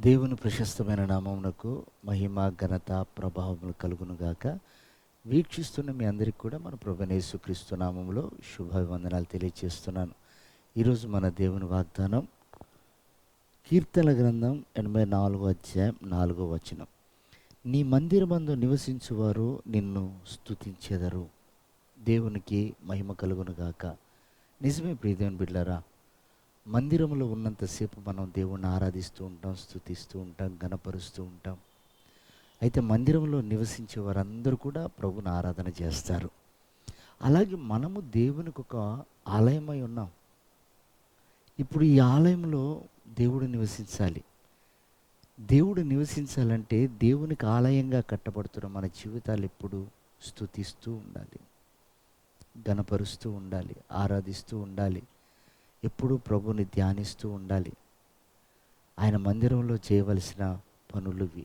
దేవుని ప్రశస్తమైన నామమునకు మహిమ ఘనత ప్రభావములు కలుగునుగాక. వీక్షిస్తున్న మీ అందరికీ కూడా మన ప్రభువైన యేసుక్రీస్తు నామములో శుభాభివందనాలు తెలియజేస్తున్నాను. ఈరోజు మన దేవుని వాగ్దానం కీర్తనల గ్రంథం 84వ అధ్యాయం 4వ వచనం. నీ మందిరమందు నివసించువారు నిన్ను స్తుతించెదరు. దేవునికి మహిమ కలుగునుగాక. నిజమే ప్రియదేవుని బిడ్డలారా, మందిరంలో ఉన్నంతసేపు మనం దేవుణ్ణి ఆరాధిస్తూ ఉంటాం, స్తుతిస్తూ ఉంటాం, గణపరుస్తూ ఉంటాం. అయితే మందిరంలో నివసించే వారందరూ కూడా ప్రభుని ఆరాధన చేస్తారు. అలాగే మనము దేవునికి ఒక ఆలయమై ఉన్నాం. ఇప్పుడు ఈ ఆలయంలో దేవుడు నివసించాలి. దేవుడు నివసించాలంటే దేవునికి ఆలయంగా కట్టబడుతున్న మన జీవితాలు ఎప్పుడు స్తుతిస్తూ ఉండాలి, గణపరుస్తూ ఉండాలి, ఆరాధిస్తూ ఉండాలి, ఎప్పుడూ ప్రభుని ధ్యానిస్తూ ఉండాలి. ఆయన మందిరంలో చేయవలసిన పనులువి.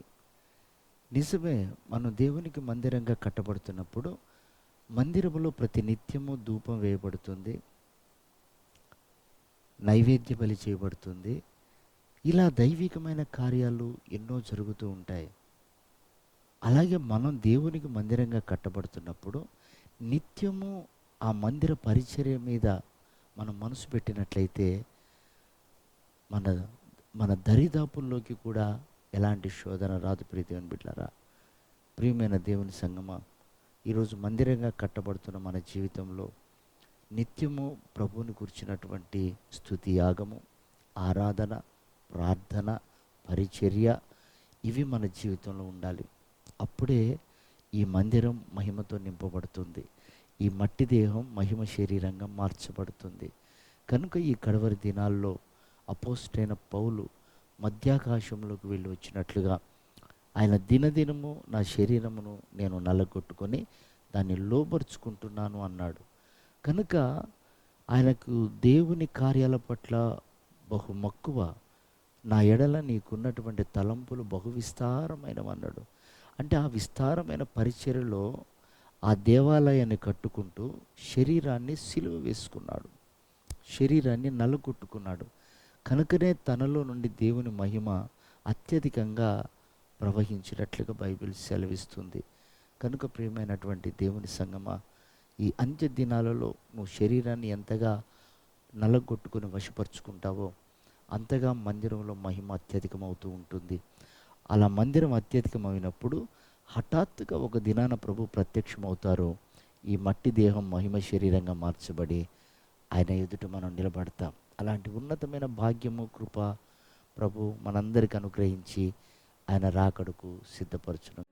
నిజమే, మనం దేవునికి మందిరంగా కట్టబడుతున్నప్పుడు మందిరంలో ప్రతి నిత్యము ధూపం వేయబడుతుంది, నైవేద్య బలి చేయబడుతుంది. ఇలా దైవికమైన కార్యాలు ఎన్నో జరుగుతూ ఉంటాయి. అలాగే మనం దేవునికి మందిరంగా కట్టబడుతున్నప్పుడు నిత్యము ఆ మందిర పరిచర్య మీద మనం మనసు పెట్టినట్లయితే మన మన దరిదాపుల్లోకి కూడా ఎలాంటి శోధన రాదు. ప్రియదేవుని బిడ్డలారా, ప్రియమైన దేవుని సంగమా, ఈరోజు మందిరంగా కట్టబడుతున్న మన జీవితంలో నిత్యము ప్రభువుని గురించినటువంటి స్తుతి యాగము, ఆరాధన, ప్రార్థన, పరిచర్య ఇవి మన జీవితంలో ఉండాలి. అప్పుడే ఈ మందిరం మహిమతో నింపబడుతుంది. ఈ మట్టి దేహం మహిమ శరీరంగా మార్చబడుతుంది. కనుక ఈ కడవరి దినాల్లో అపోస్తలుడైన పౌలు మధ్యాకాశంలోకి వెళ్ళి వచ్చినట్లుగా ఆయన దినదినము నా శరీరమును నేను నల్లగొట్టుకొని దాన్ని లోబరుచుకుంటున్నాను అన్నాడు. కనుక ఆయనకు దేవుని కార్యాల పట్ల బహు మక్కువ. నా ఎడల నీకున్నటువంటి తలంపులు బహు విస్తారమైనవన్నాడు. అంటే ఆ విస్తారమైన పరిచర్యలో ఆ దేవాలయాన్ని కట్టుకుంటూ శరీరాన్ని సిలువ వేసుకున్నాడు, శరీరాన్ని నలుగొట్టుకున్నాడు. కనుకనే తనలో నుండి దేవుని మహిమ అత్యధికంగా ప్రవహించినట్లుగా బైబిల్ సెలవిస్తుంది. కనుక ప్రియమైనటువంటి దేవుని సంగమా, ఈ అంత్య దినాలలో నువ్వు శరీరాన్ని ఎంతగా నలగొట్టుకుని వశపరుచుకుంటావో అంతగా మందిరంలో మహిమ అత్యధికమవుతూ ఉంటుంది. అలా మందిరం అత్యధికమైనప్పుడు హఠాత్తుగా ఒక దినాన ప్రభు ప్రత్యక్షమవుతారు. ఈ మట్టి దేహం మహిమ శరీరంగా మార్చబడి ఆయన ఎదుట మనం నిలబడతాం. అలాంటి ఉన్నతమైన భాగ్యము, కృప ప్రభు మనందరికి అనుగ్రహించి ఆయన రాకడకు సిద్ధపరచును.